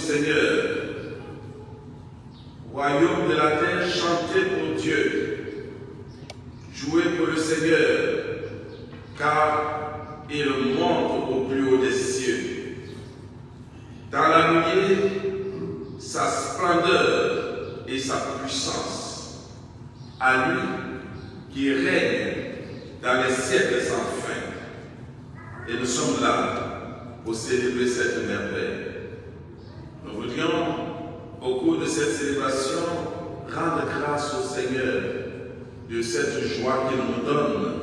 Seigneur. Royaume de la terre, chantez pour Dieu. Jouez pour le Seigneur, car il monte au plus haut des cieux. Dans la nuée, sa splendeur et sa puissance. À lui qui règne dans les siècles sans fin. Et nous sommes là pour célébrer cette merveille. Nous voudrions, au cours de cette célébration, rendre grâce au Seigneur de cette joie qu'il nous donne,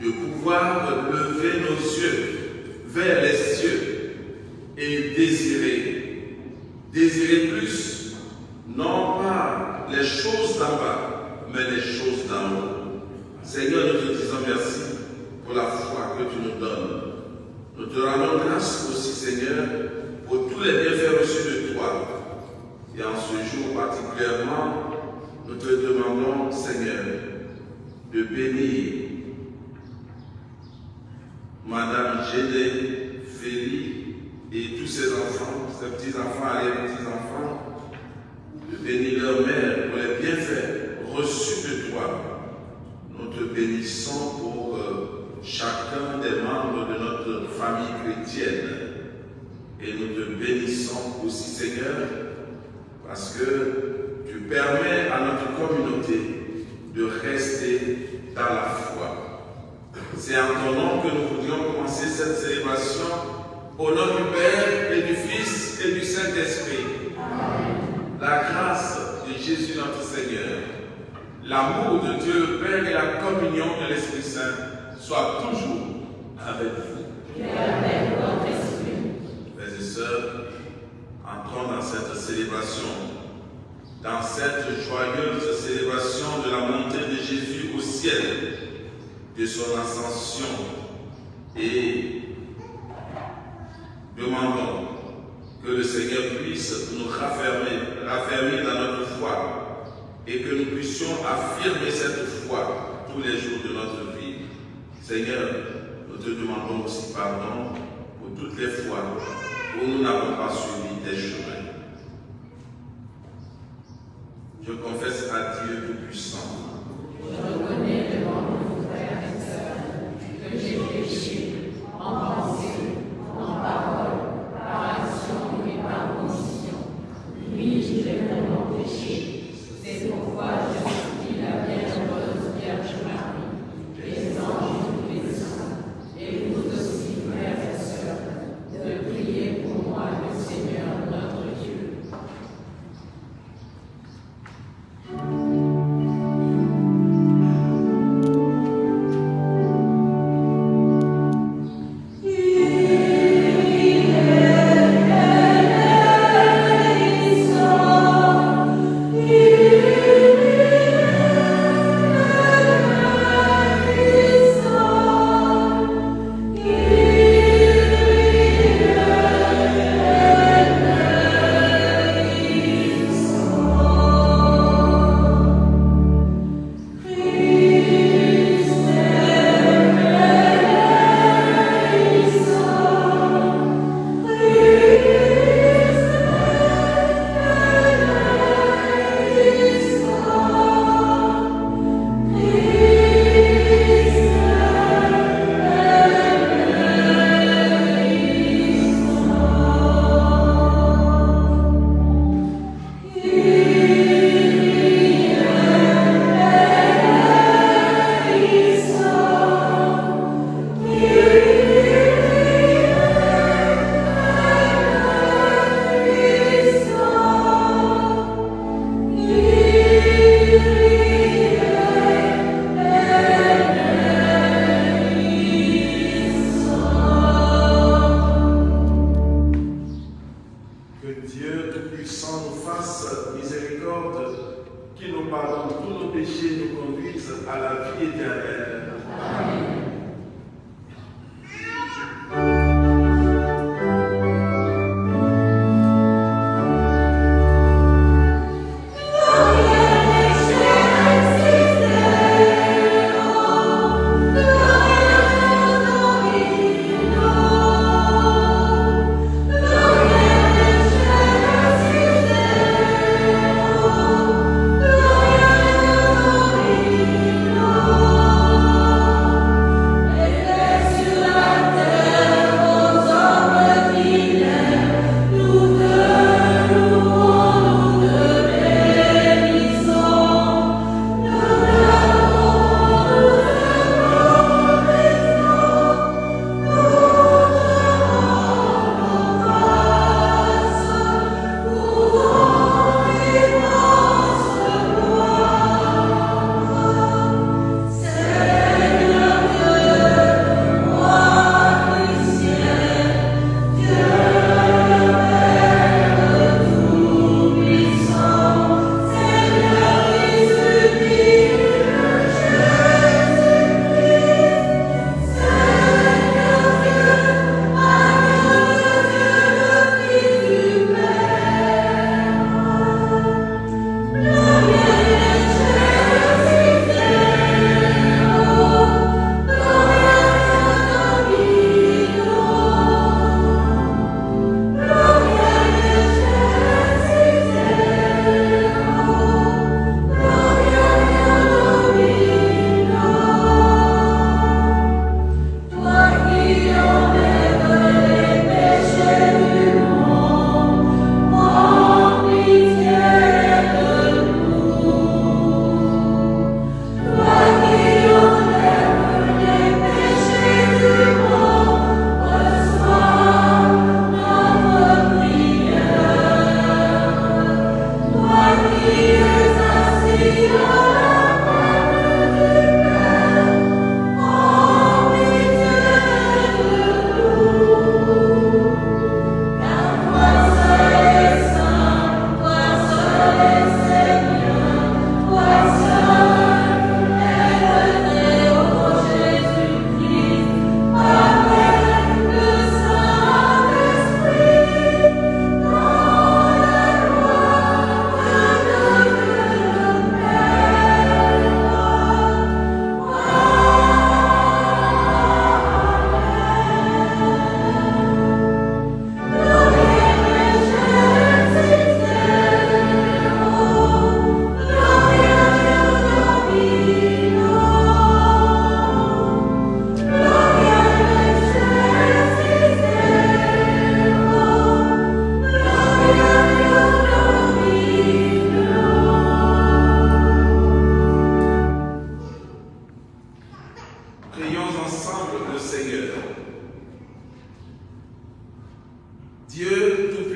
de pouvoir lever nos yeux vers les cieux et désirer plus, non pas les choses d'en bas, mais les choses d'en haut. Seigneur, nous te disons merci pour la foi que tu nous donnes. Nous te rendons grâce aussi, Seigneur, pour tous les bienfaits reçus de toi. Et en ce jour particulièrement, nous te demandons, Seigneur, de bénir Madame Gédé, Félie et tous ses enfants, ses petits-enfants et les petits-enfants, de bénir leur mère pour les bienfaits reçus de toi. Nous te bénissons pour chacun des membres de notre famille chrétienne. Et nous te bénissons aussi, Seigneur, parce que tu permets à notre communauté de rester dans la foi. C'est en ton nom que nous voudrions commencer cette célébration au nom du Père et du Fils et du Saint-Esprit. La grâce de Jésus notre Seigneur, l'amour de Dieu le Père et la communion de l'Esprit Saint soient toujours avec vous. Et avec votre esprit. Frères et sœurs, entrons dans cette célébration, dans cette joyeuse célébration de la montée de Jésus au ciel, de son ascension, et demandons que le Seigneur puisse nous raffermir dans notre foi et que nous puissions affirmer cette foi tous les jours de notre vie. Seigneur, nous te demandons aussi pardon pour toutes les fois où nous n'avons pas suivi tes chemins. Je confesse à Dieu Tout-Puissant. Je reconnais devant mon frère et sœur que j'ai péché en pensée, en parole, par action et par omission. Oui, j'ai vraiment péché. C'est pourquoi je supplie la bienheureuse Vierge Marie, les anges et tous les saints, et vous aussi, frères et sœurs, de prier pour moi le Seigneur notre Dieu.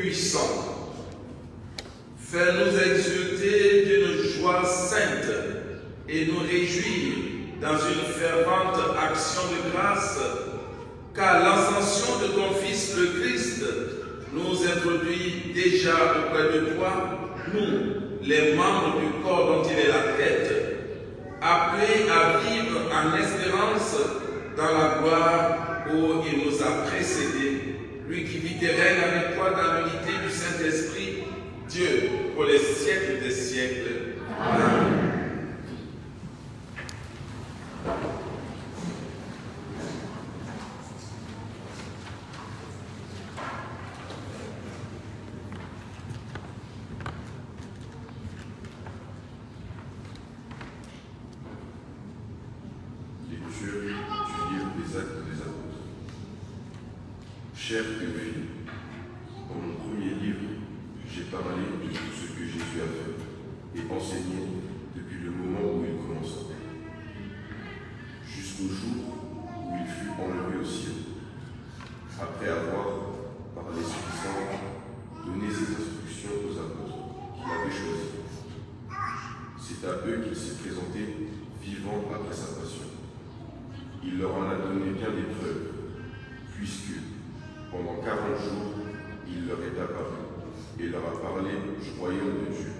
puissant. Fais-nous exulter d'une joie sainte et nous réjouir dans une fervente action de grâce, car l'ascension de ton Fils le Christ nous introduit déjà auprès de toi, nous, les membres du corps dont il est la tête, appelés à vivre en espérance dans la gloire où il nous a précédés, lui qui vit et règne avec toi dans l'unité du Saint-Esprit, Dieu, pour les siècles des siècles. Amen. Lecture du livre des Actes des Apôtres. Cher Théophile, dans mon premier livre, j'ai parlé de tout ce que Jésus a fait et enseigné depuis le moment où il commença, jusqu'au jour où il fut enlevé au ciel, après avoir, par l'Esprit Saint, donné ses instructions aux apôtres qu'il avait choisis. C'est à eux qu'il s'est présenté vivant après sa passion. Il leur en a donné bien des preuves, puisque, pendant 40 jours, il leur est apparu et leur a parlé du royaume de Dieu.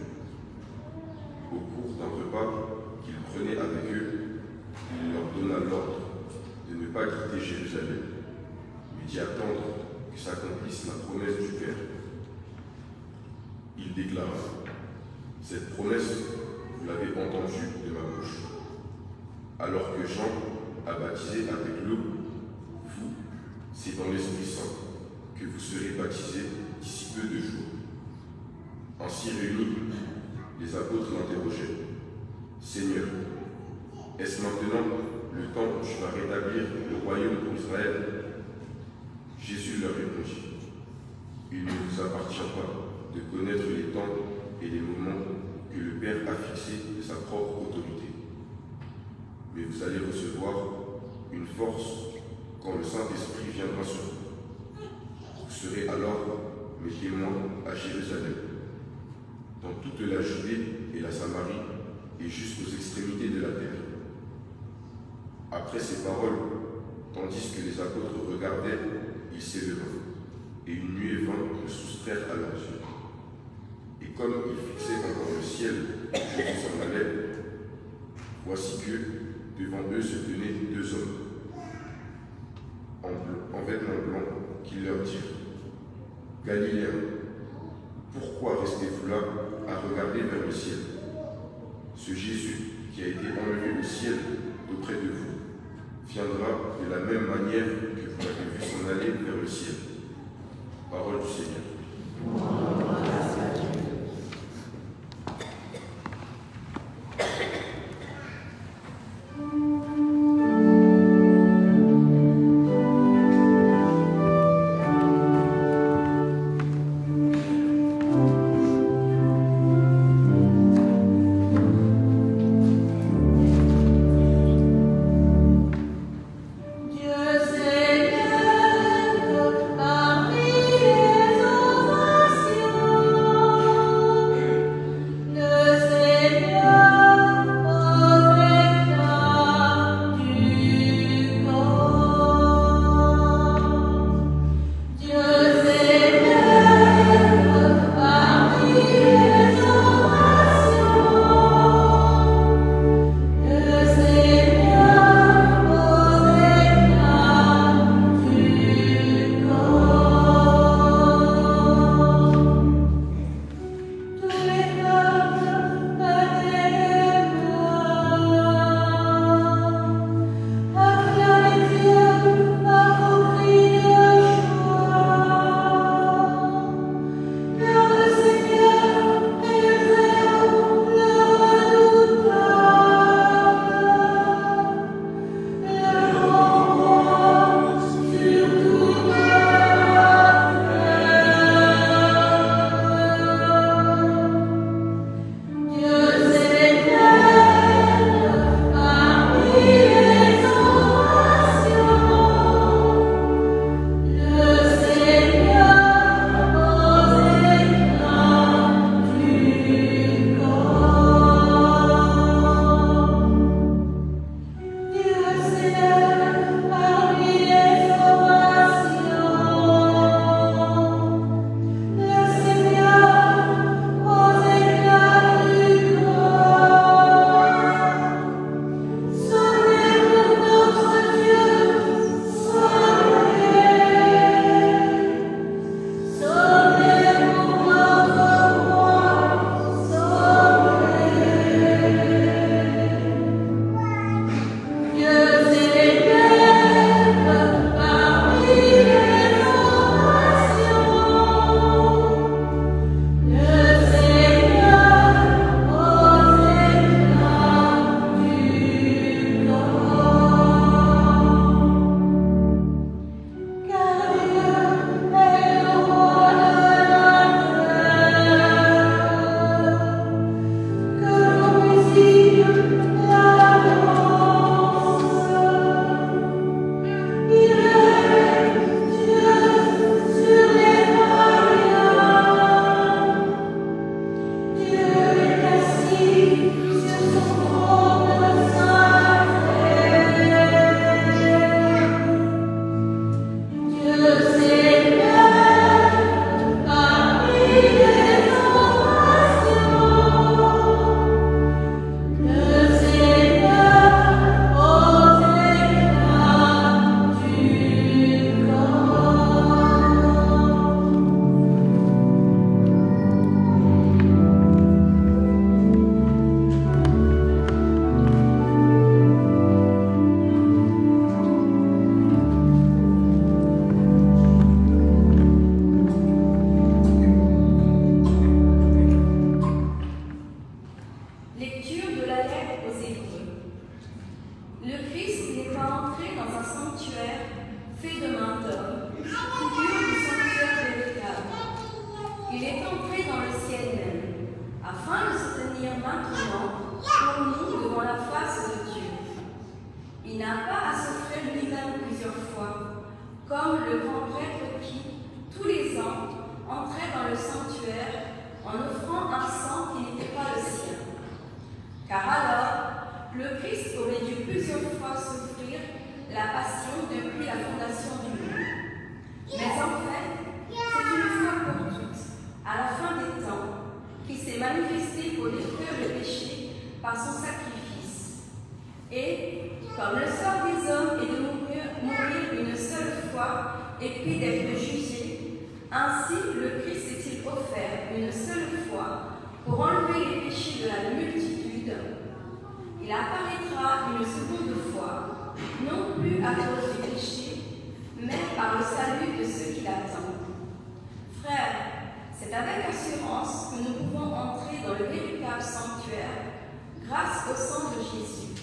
Au cours d'un repas qu'il prenait avec eux, il leur donna l'ordre de ne pas quitter Jérusalem, mais d'y attendre que s'accomplisse la promesse du Père. Il déclara: « Cette promesse, vous l'avez entendue de ma bouche. » Alors que Jean a baptisé avec l'eau, vous, c'est dans l'Esprit Saint que vous serez baptisés d'ici peu de jours. Ainsi réunis, les apôtres l'interrogeaient: « Seigneur, est-ce maintenant le temps où tu vas rétablir le royaume pour Israël ?» Jésus leur répondit: « Il ne vous appartient pas de connaître les temps et les moments que le Père a fixés de sa propre autorité. Mais vous allez recevoir une force quand le Saint-Esprit viendra sur vous. Vous serez alors mes témoins à Jérusalem, dans toute la Judée et la Samarie, et jusqu'aux extrémités de la terre. » Après ces paroles, tandis que les apôtres regardaient, il s'éleva, et une nuée vint le soustraire à leurs yeux. Et comme il fixait encore le ciel où Jésus s'en allait, voici que, devant eux se tenaient deux hommes, en vêtements blancs, qui leur dirent: « Galiléens, pourquoi restez-vous là à regarder vers le ciel? Ce Jésus qui a été enlevé au ciel auprès de vous viendra de la même manière que vous l'avez vu s'en aller vers le ciel. » Parole du Seigneur. Dieu s'élève parmi les hommes. est entré dans le ciel même, afin de se tenir maintenant pour nous devant la face de Dieu. Il n'a pas à s'offrir lui-même plusieurs fois, comme le grand prêtre qui, tous les ans, entrait dans le sanctuaire en offrant un sang qui n'était pas le sien. Car alors, le Christ aurait dû plusieurs fois souffrir la passion depuis la fondation du monde. Mais en fait, c'est une fois pour toutes, à la fin des temps, qui s'est manifesté pour détruire le péché par son sacrifice. Et, comme le sort des hommes est de mourir une seule fois et puis d'être jugé, ainsi le Christ s'est-il offert une seule fois pour enlever les péchés de la multitude. Il apparaîtra une seconde fois, non plus à cause du péché, mais par le salut de ceux qui l'attendent. Frères, c'est avec assurance que nous pouvons entrer dans le véritable sanctuaire grâce au sang de Jésus.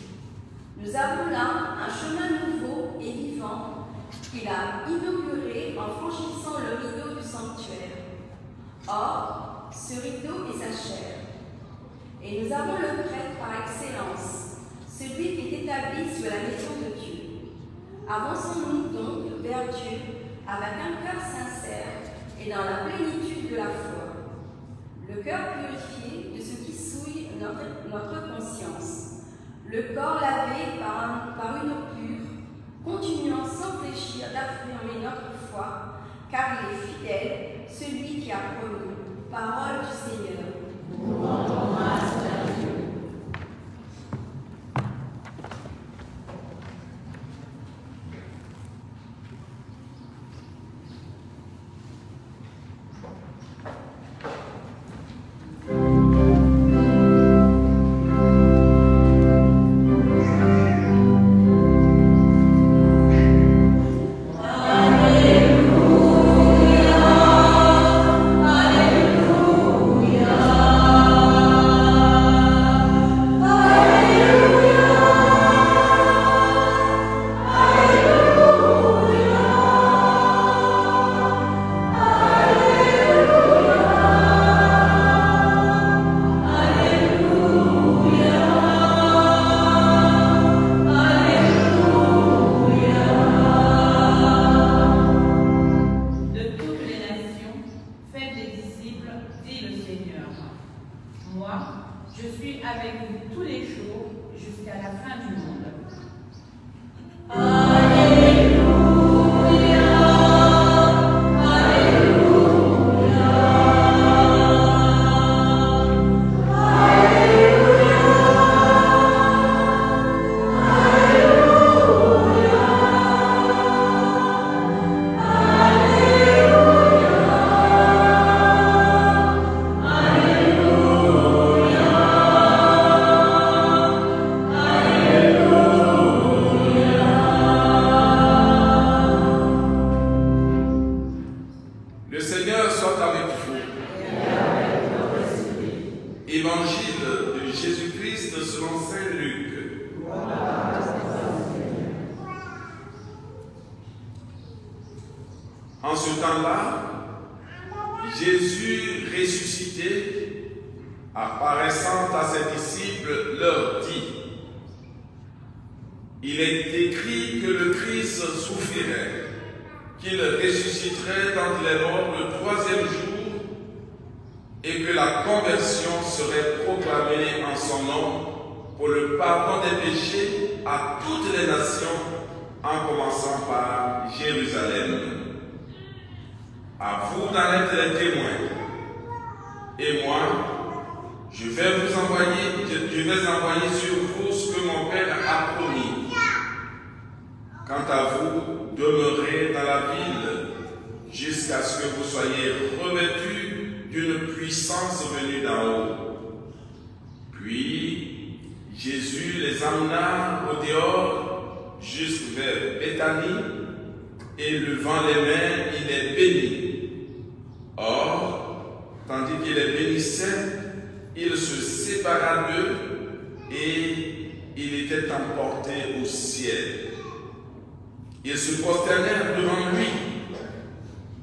Nous avons là un chemin nouveau et vivant qu'il a inauguré en franchissant le rideau du sanctuaire. Or, ce rideau est sa chair. Et nous avons le prêtre par excellence, celui qui est établi sur la maison de Dieu. Avançons-nous donc vers Dieu avec un cœur sincère et dans la plénitude de la foi. Le cœur purifié de ce qui souille notre conscience. Le corps lavé par une eau pure, continuant sans fléchir d'affirmer notre foi, car il est fidèle, celui qui a promis. Parole du Seigneur. Nous rendons grâce à Dieu.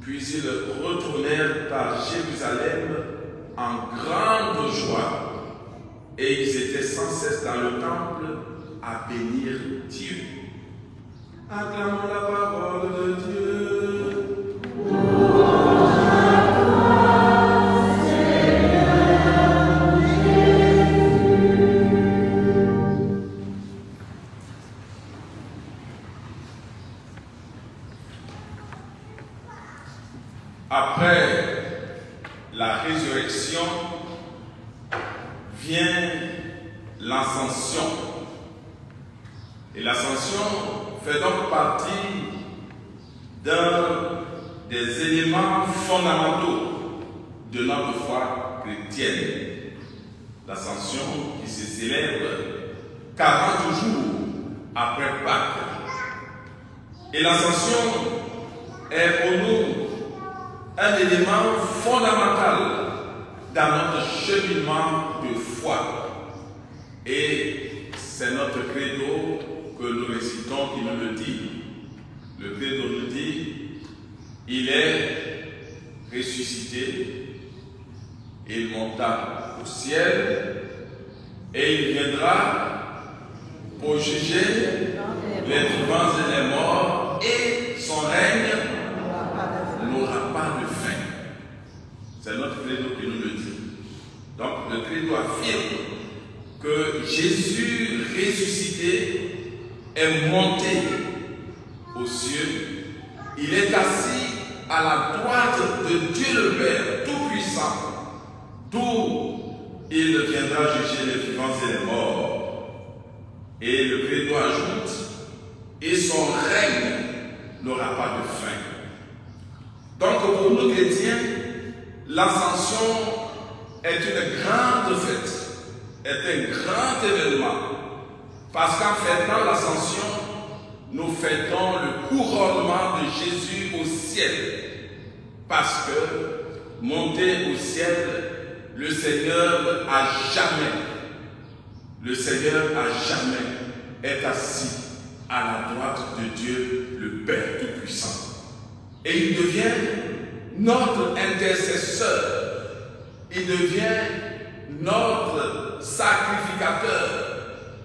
Puis ils retournèrent par Jérusalem en grande joie, et ils étaient sans cesse dans le temple à bénir Dieu. Acclamons la parole de Dieu. Après la résurrection vient l'ascension. Et l'ascension fait donc partie d'un des éléments fondamentaux de notre foi chrétienne. L'ascension qui se célèbre 40 jours après Pâques. Et l'ascension est pour nous un élément fondamental dans notre cheminement de foi. Et c'est notre credo que nous récitons qui nous le dit. Le credo nous dit, il est ressuscité, il monta au ciel et il viendra pour juger les vivants et les morts, et son règne n'aura pas de fin. C'est notre credo qui nous le dit. Donc le credo affirme que Jésus ressuscité est monté aux cieux. Il est assis à la droite de Dieu le Père Tout-Puissant, d'où il viendra juger les vivants et les morts. Et le credo ajoute, et son règne n'aura pas de fin. Donc pour nous chrétiens, l'ascension est une grande fête, est un grand événement. Parce qu'en fêtant l'ascension, nous fêtons le couronnement de Jésus au ciel. Parce que, monté au ciel, le Seigneur à jamais est assis à la droite de Dieu, le Père Tout-Puissant. Et il devient notre intercesseur, il devient notre sacrificateur,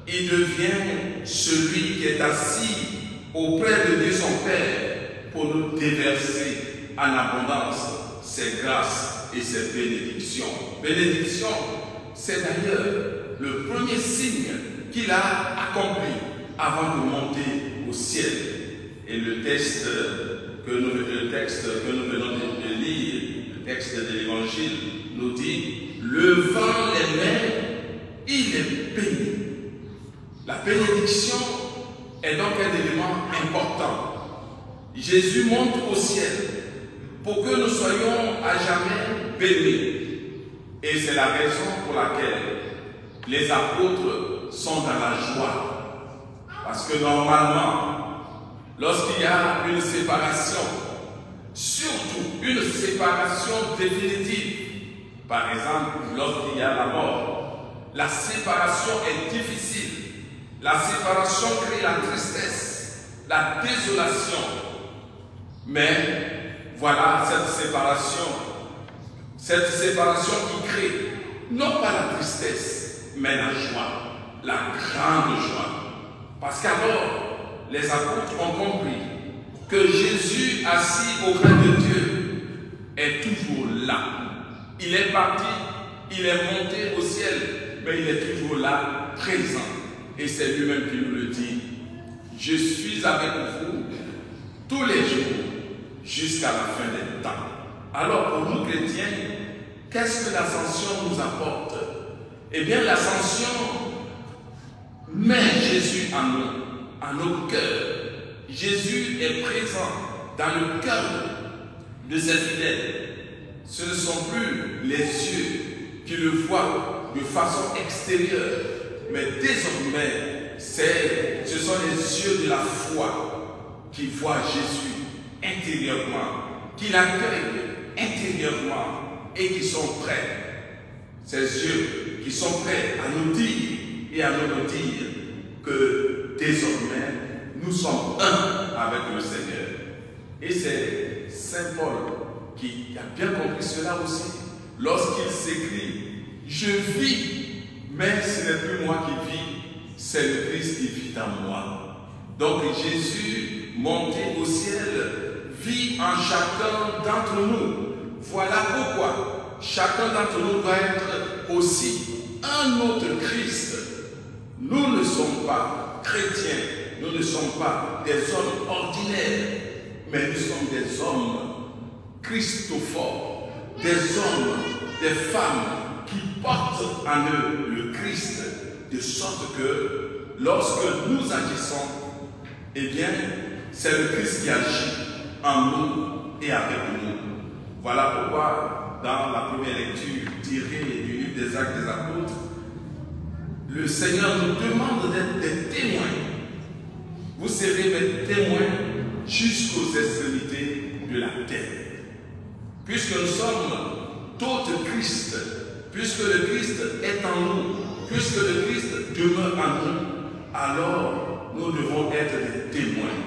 il devient celui qui est assis auprès de Dieu son Père pour nous déverser en abondance ses grâces et ses bénédictions. Bénédiction, c'est d'ailleurs le premier signe qu'il a accompli avant de monter au ciel. Et le texte que nous venons de lire, le texte de l'Évangile, nous dit, levant les mains, il est béni. La bénédiction est donc un élément important. Jésus monte au ciel pour que nous soyons à jamais bénis. Et c'est la raison pour laquelle les apôtres sont dans la joie. Parce que normalement, lorsqu'il y a une séparation, surtout une séparation définitive, par exemple lorsqu'il y a la mort, la séparation est difficile. La séparation crée la tristesse, la désolation. Mais voilà cette séparation qui crée non pas la tristesse, mais la joie, la grande joie. Parce qu'alors, les apôtres ont compris que Jésus, assis auprès de Dieu, est toujours là. Il est parti, il est monté au ciel, mais il est toujours là, présent. Et c'est lui-même qui nous le dit. Je suis avec vous tous les jours jusqu'à la fin des temps. Alors pour nous chrétiens, qu'est-ce que l'ascension nous apporte? Eh bien l'ascension met Jésus en nous, en nos cœurs. Jésus est présent dans le cœur de ses fidèles. Ce ne sont plus les yeux qui le voient de façon extérieure, mais désormais, ce sont les yeux de la foi qui voient Jésus intérieurement, qui l'accueillent intérieurement et qui sont prêts. Ces yeux qui sont prêts à nous dire et à nous dire que désormais, nous sommes un avec le Seigneur. Et c'est Saint Paul qui a bien compris cela aussi lorsqu'il s'écrit « Je vis, mais ce n'est plus moi qui vis, c'est le Christ qui vit en moi. » Donc Jésus, monté au ciel, vit en chacun d'entre nous. Voilà pourquoi chacun d'entre nous doit être aussi un autre Christ. Nous ne sommes pas chrétiens, nous ne sommes pas des hommes ordinaires, mais nous sommes des hommes christophores, des hommes, des femmes qui portent en eux le Christ, de sorte que lorsque nous agissons, eh bien, c'est le Christ qui agit en nous et avec nous. Voilà pourquoi, dans la première lecture tirée du livre des Actes des Apôtres, le Seigneur nous demande d'être des témoins. Vous serez mes témoins jusqu'aux extrémités de la terre. Puisque nous sommes d'autres Christ, puisque le Christ est en nous, puisque le Christ demeure en nous, alors nous devons être des témoins.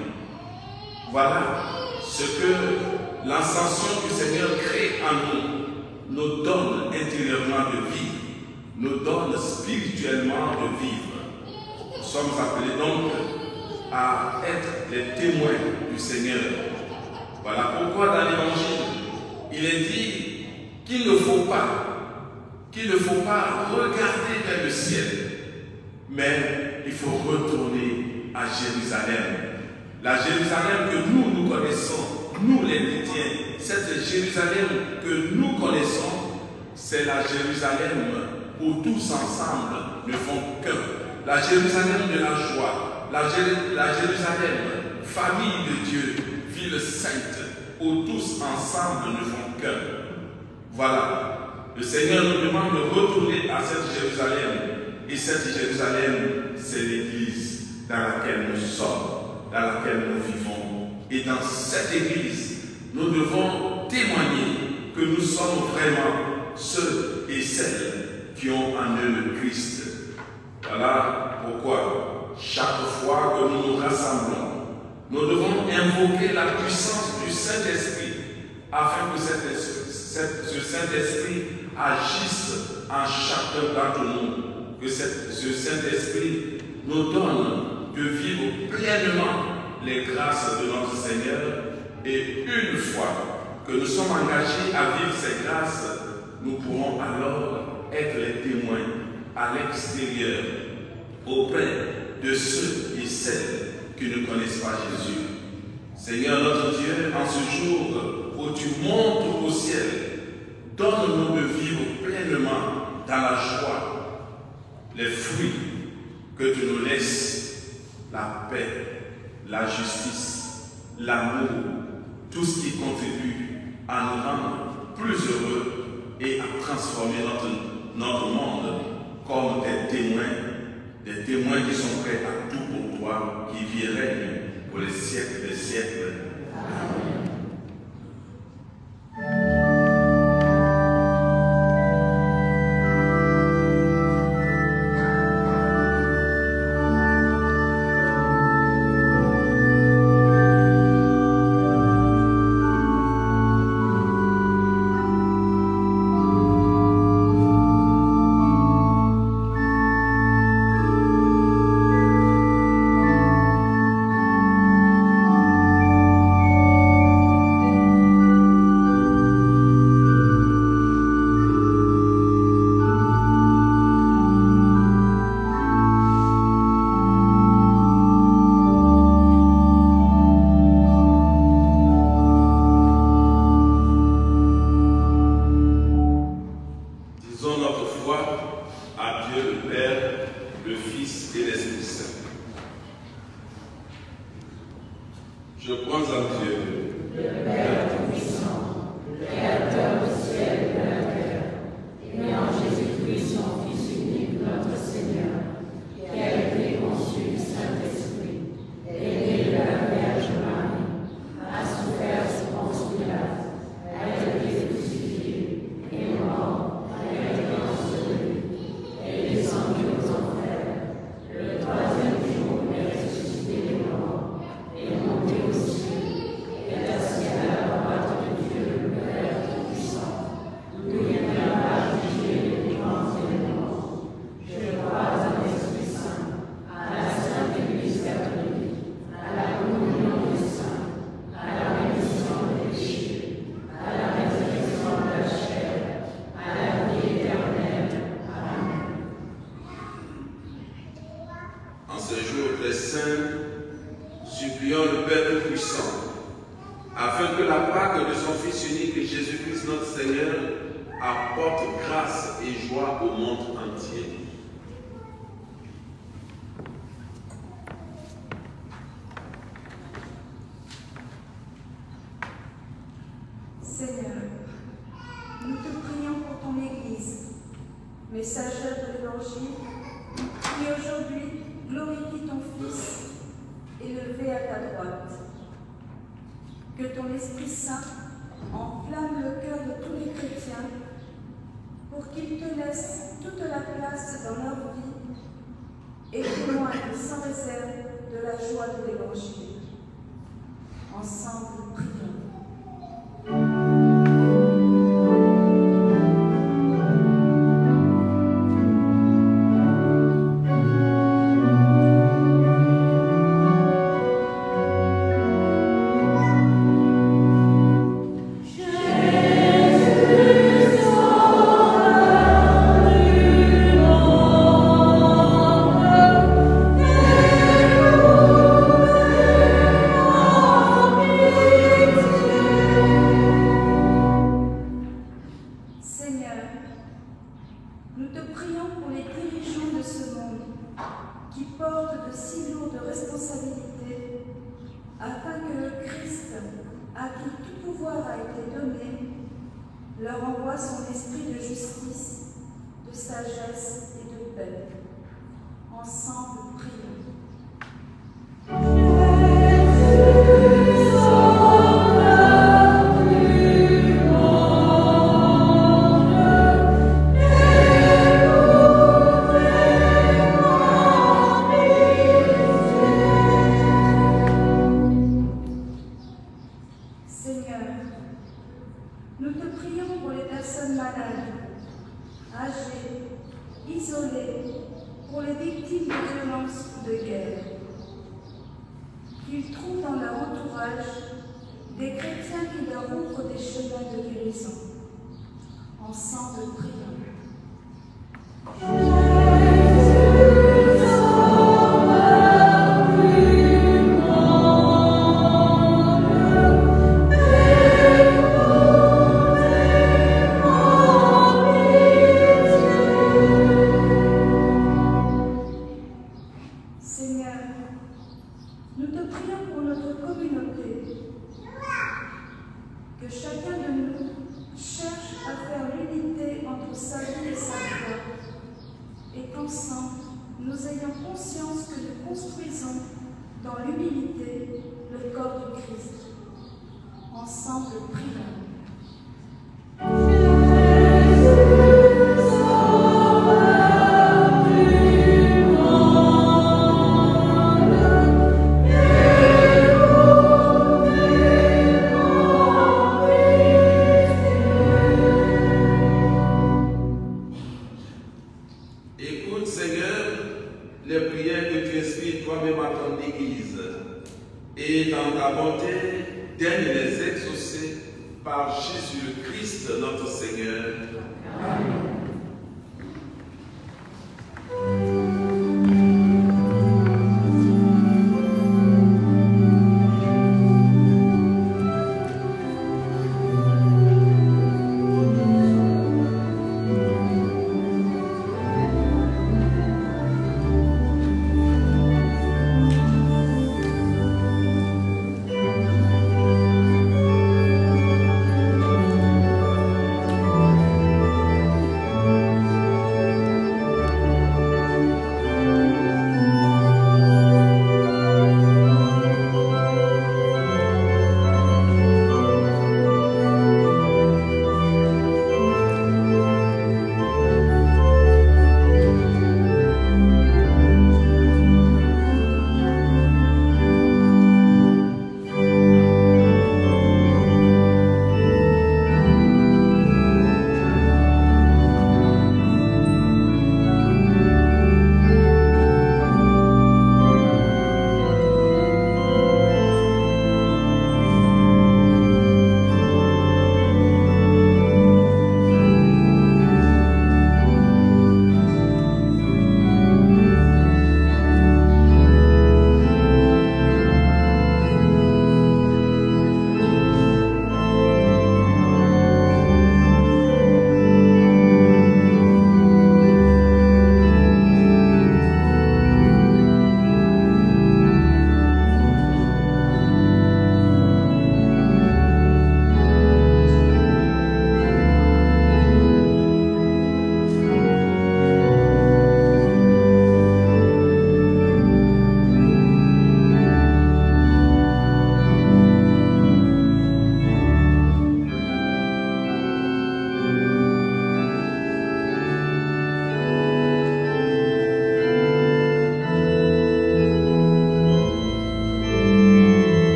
Voilà ce que l'ascension du Seigneur crée en nous donne intérieurement de vivre, nous donne spirituellement de vivre. Nous sommes appelés donc à être les témoins du Seigneur. Voilà pourquoi dans l'Évangile, il est dit qu'il ne faut pas regarder vers le ciel, mais il faut retourner à Jérusalem. La Jérusalem que nous connaissons, nous les chrétiens, cette Jérusalem que nous connaissons, c'est la Jérusalem où tous ensemble ne font qu'un. La Jérusalem de la joie, la Jérusalem, famille de Dieu, ville sainte, où tous ensemble ne font qu'un. Voilà. Le Seigneur nous demande de retourner à cette Jérusalem. Et cette Jérusalem, c'est l'Église dans laquelle nous sommes, dans laquelle nous vivons. Et dans cette Église, nous devons témoigner que nous sommes vraiment ceux et celles qui ont en eux le Christ. Voilà pourquoi, chaque fois que nous nous rassemblons, nous devons invoquer la puissance du Saint-Esprit afin que ce Saint-Esprit agisse en chacun d'entre nous. Que ce Saint-Esprit nous donne de vivre pleinement les grâces de notre Seigneur. Et une fois que nous sommes engagés à vivre ces grâces, nous pourrons alors être les témoins à l'extérieur auprès de ceux et celles qui ne connaissent pas Jésus. Seigneur notre Dieu, en ce jour où tu montes au ciel, donne-nous de vivre pleinement dans la joie les fruits que tu nous laisses, la paix, la justice, l'amour, tout ce qui contribue à nous rendre plus heureux et à transformer notre monde comme des témoins qui sont prêts à tout pour toi, qui viennent pour les siècles des siècles. Amen. saints, supplions le Père Tout-Puissant, afin que la Pâque de son Fils unique, Jésus-Christ notre Seigneur, apporte grâce et joie au monde entier. Seigneur, nous te prions pour ton Église, messagère de l'Évangile, qui aujourd'hui glorifie ton Fils, élevé à ta droite. Que ton Esprit Saint enflamme le cœur de tous les chrétiens pour qu'ils te laissent toute la place dans leur vie et témoignent sans réserve de la joie de l'Évangile. Ensemble, prions. Leur envoie son esprit de justice, de sagesse et de paix. Ensemble, prions.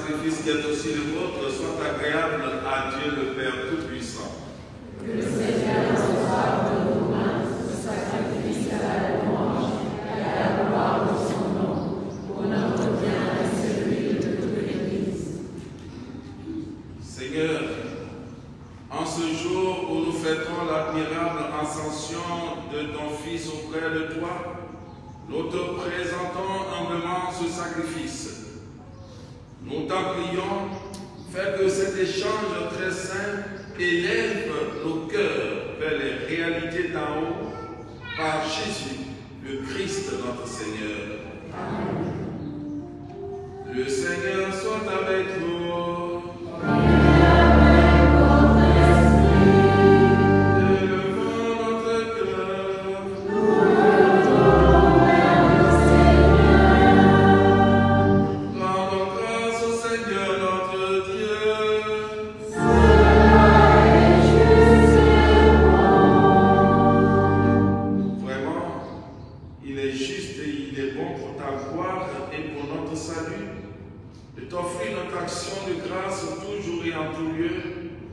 sacrifice qui est aussi le vôtre soit agréable à Dieu le Père Tout-Puissant. Que le Seigneur reçoive de nos mains ce sacrifice à la louange et à la gloire de son nom, pour notre bien et celui de toute l'Église. Seigneur, en ce jour où nous fêtons l'admirable ascension de ton Fils auprès de toi, nous te présentons humblement ce sacrifice. Nous t'en prions, fais que cet échange très saint élève nos cœurs vers les réalités d'en haut par Jésus, le Christ notre Seigneur. Amen. Le Seigneur soit avec vous.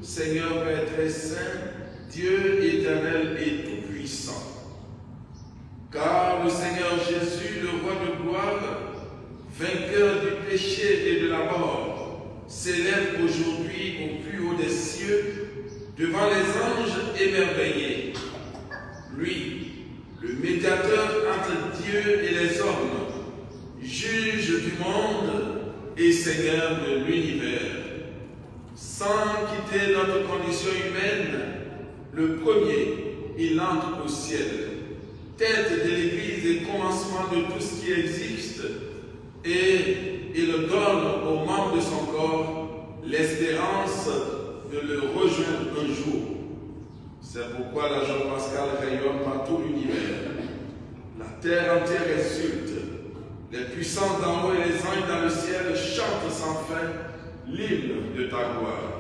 Seigneur Père très saint, Dieu éternel et tout-puissant. Car le Seigneur Jésus, le roi de gloire, vainqueur du péché et de la mort, s'élève aujourd'hui au plus haut des cieux, devant les anges émerveillés. Lui, le médiateur entre Dieu et les hommes, juge du monde et Seigneur de l'univers. Sans quitter notre condition humaine, le premier, il entre au ciel, tête de l'Église et commencement de tout ce qui existe, et il donne aux membres de son corps l'espérance de le rejoindre un jour. C'est pourquoi la joie pascale rayonne par tout l'univers. La terre entière exulte, les puissants d'en haut et les anges dans le ciel chantent sans fin l'hymne de ta gloire.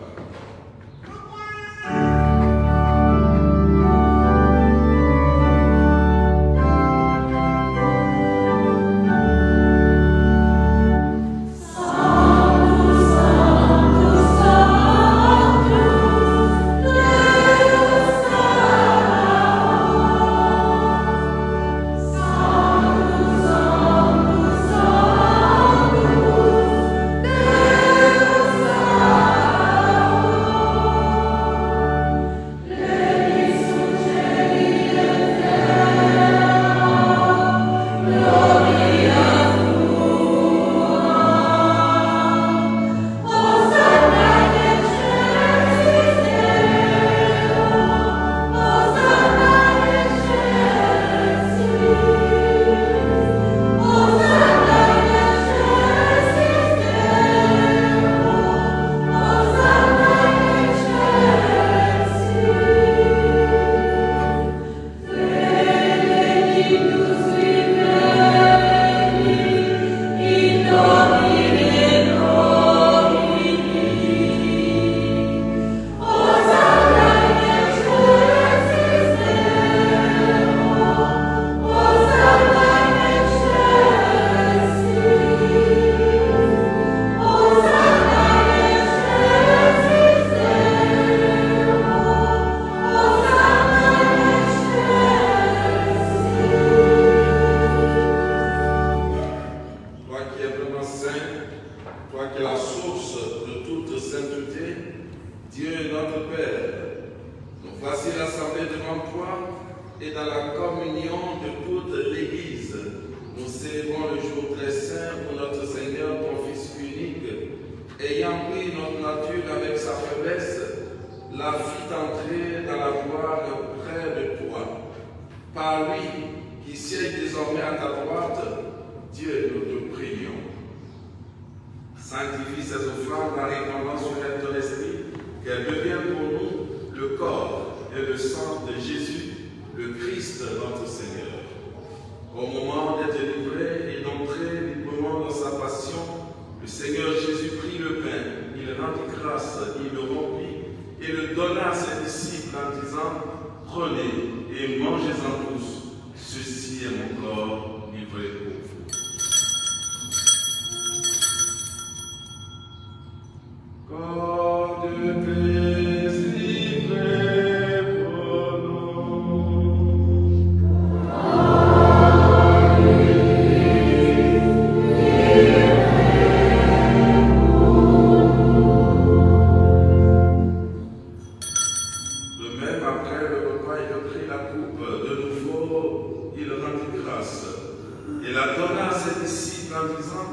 et la donna à ses disciples en disant,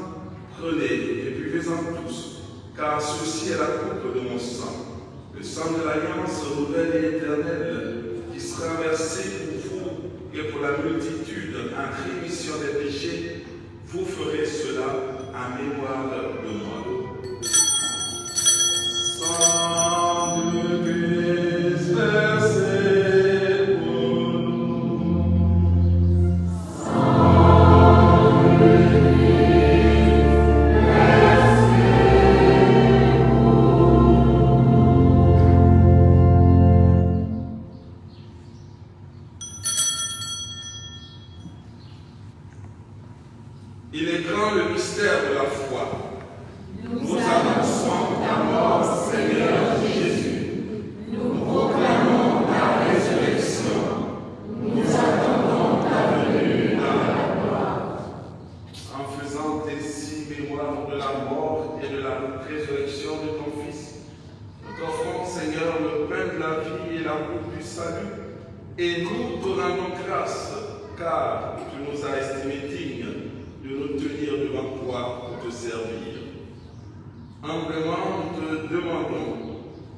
prenez et buvez-en tous, car ceci est la coupe de mon sang, le sang de l'alliance nouvelle et éternelle, qui sera versé pour vous et pour la multitude en rémission des péchés. Vous ferez cela en mémoire de moi. Sang de Christ versé pour nous. Il est grand le mystère de la foi. Nous annonçons ta mort, Seigneur Jésus. Nous proclamons ta résurrection. Nous attendons ta venue dans la gloire. En faisant ainsi mémoire de la mort et de la résurrection de ton Fils, nous t'offrons, Seigneur, le pain de la vie et la coupe du salut, et nous te rendons grâce, car tu nous as estimés dignes de nous tenir devant toi pour te servir. Humblement, nous te demandons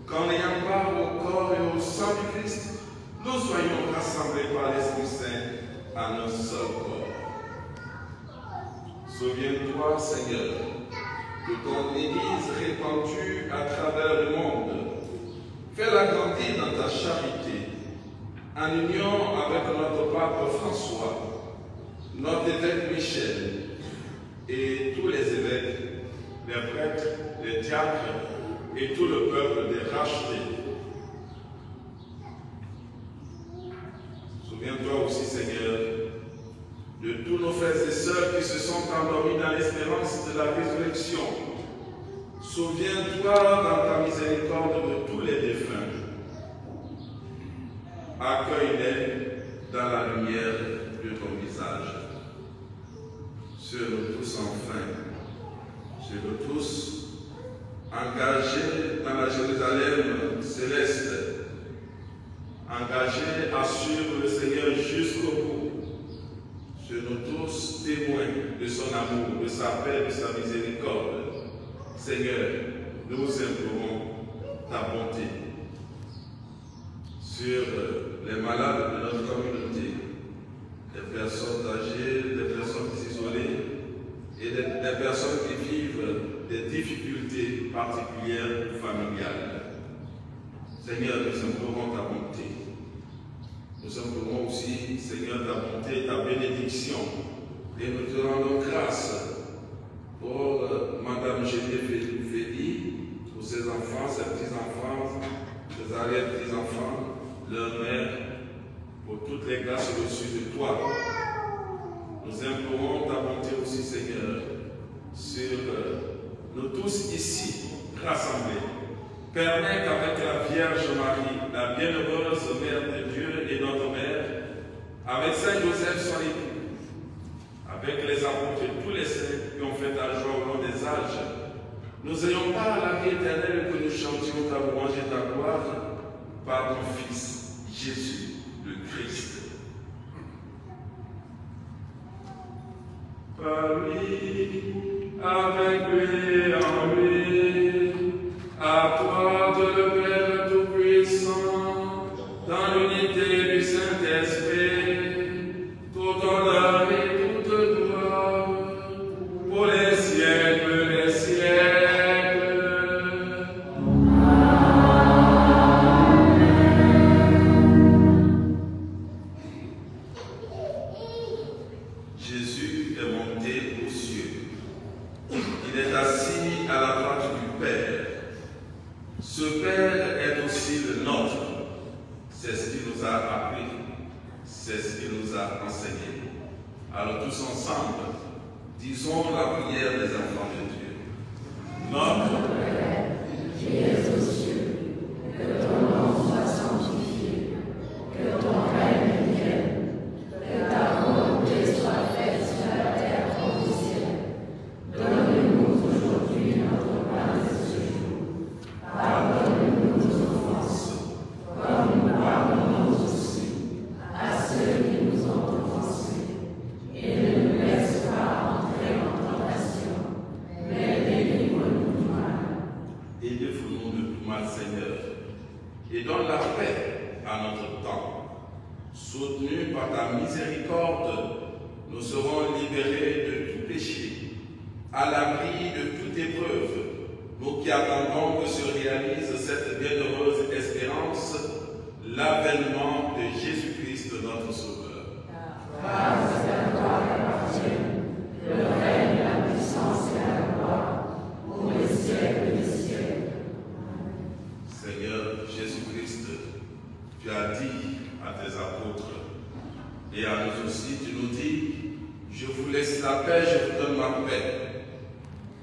qu'en ayant part au corps et au sang du Christ, nous soyons rassemblés par l'Esprit Saint en un seul corps. Souviens-toi, Seigneur, de ton Église répandue à travers le monde. Fais-la grandir dans ta charité, en union avec notre pape François, notre évêque Michel, et tous les évêques, les prêtres, les diacres et tout le peuple des rachetés. Souviens-toi aussi, Seigneur, de tous nos frères et sœurs qui se sont endormis dans l'espérance de la résurrection. Souviens-toi dans ta miséricorde de tous les défunts. Accueille-les dans la lumière de ton visage. Sur nous tous enfin, sur nous tous engagés dans la Jérusalem céleste, engagés à suivre le Seigneur jusqu'au bout, sur nous tous témoins de son amour, de sa paix, de sa miséricorde. Seigneur, nous implorons ta bonté sur les malades de notre communauté, les personnes âgées, les personnes isolées et les personnes qui vivent des difficultés particulières ou familiales. Seigneur, nous implorons ta bonté. Nous implorons aussi, Seigneur, ta bonté, ta bénédiction. Et nous te rendons grâce pour Madame Géné Féli, pour ses enfants, ses petits-enfants, ses arrière-petits-enfants, leur mère, pour toutes les grâces reçues de toi. Nous implorons ta bonté aussi, Seigneur, sur nous tous ici, rassemblés. Permets qu'avec la Vierge Marie, la bienheureuse Mère de Dieu et notre Mère, avec Saint Joseph son époux, avec les apôtres et tous les saints qui ont fait ta joie au long des âges, nous ayons part à la vie éternelle que nous chantions ta louange et ta gloire par ton Fils, Jésus, le Christ. Par lui, avec lui et en lui, à toi, Dieu le Père Tout-Puissant, dans l'unité du Saint-Esprit, tout honneur et toute gloire, pour les siècles des siècles. Jésus est monté aux cieux. Il est assis à la droite du Père. Ce Père est aussi le nôtre. C'est ce qu'il nous a appris. C'est ce qu'il nous a enseigné. Alors tous ensemble, disons la prière des enfants de Dieu. Notre Père, qui es aux cieux, que ton nom soit sanctifié, que ton règne vienne, que ta volonté soit faite sur la terre comme au ciel. Donne-nous aujourd'hui notre pain de ce jour. Pardonne-nous nos offenses, comme nous pardonnons aussi à ceux qui nous ont offensés. Et ne nous laisse à l'abri de toute épreuve, nous qui attendons que se réalise cette bienheureuse espérance, l'avènement de Jésus-Christ notre Sauveur. Grâce à toi appartiennent le règne, la puissance et la gloire, pour les siècles des siècles. Seigneur Jésus-Christ, tu as dit à tes apôtres, et à nous aussi, tu nous dis, je vous laisse la paix, je vous donne ma paix.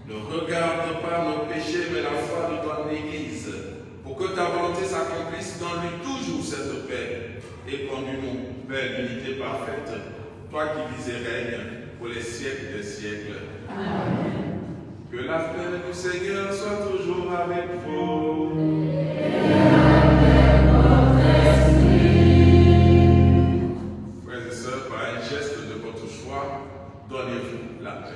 Ne regarde pas nos péchés, mais la foi de ton Église, pour que ta volonté s'accomplisse dans lui toujours cette paix. Et conduis-nous vers l'unité parfaite, toi qui vis et règnes pour les siècles des siècles. Amen. Que la paix du Seigneur soit toujours avec vous. Frères et sœurs, par un geste de votre choix, donnez-vous la paix.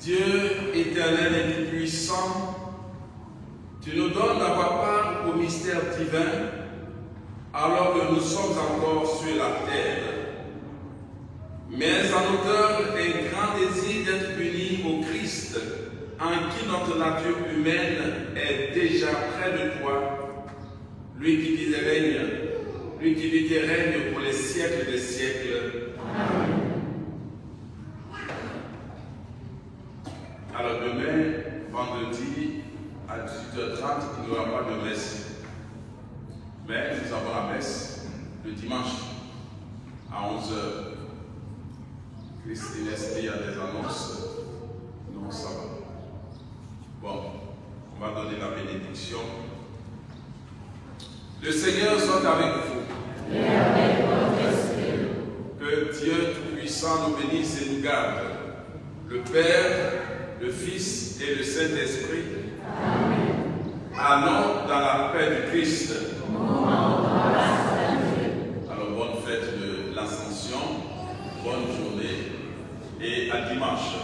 Dieu éternel et tout-puissant, tu nous donnes d'avoir part au mystère divin alors que nous sommes encore sur la terre. Mais en nous donne un grand désir d'être unis au Christ, en qui notre nature humaine est déjà près de toi, lui qui vit et règne pour les siècles des siècles. Amen. Alors demain, vendredi, à 18h30, il n'y aura pas de messe. Mais nous avons la messe le dimanche à 11h. Christine, est-ce qu'il y a des annonces? Non, ça va. Bon, on va donner la bénédiction. Le Seigneur soit avec vous. Et avec votre esprit. Que Dieu Tout-Puissant nous bénisse et nous garde. Le Père, le Fils et le Saint-Esprit. Amen. Allons dans la paix du Christ. Alors, bonne fête de l'Ascension, bonne journée et à dimanche.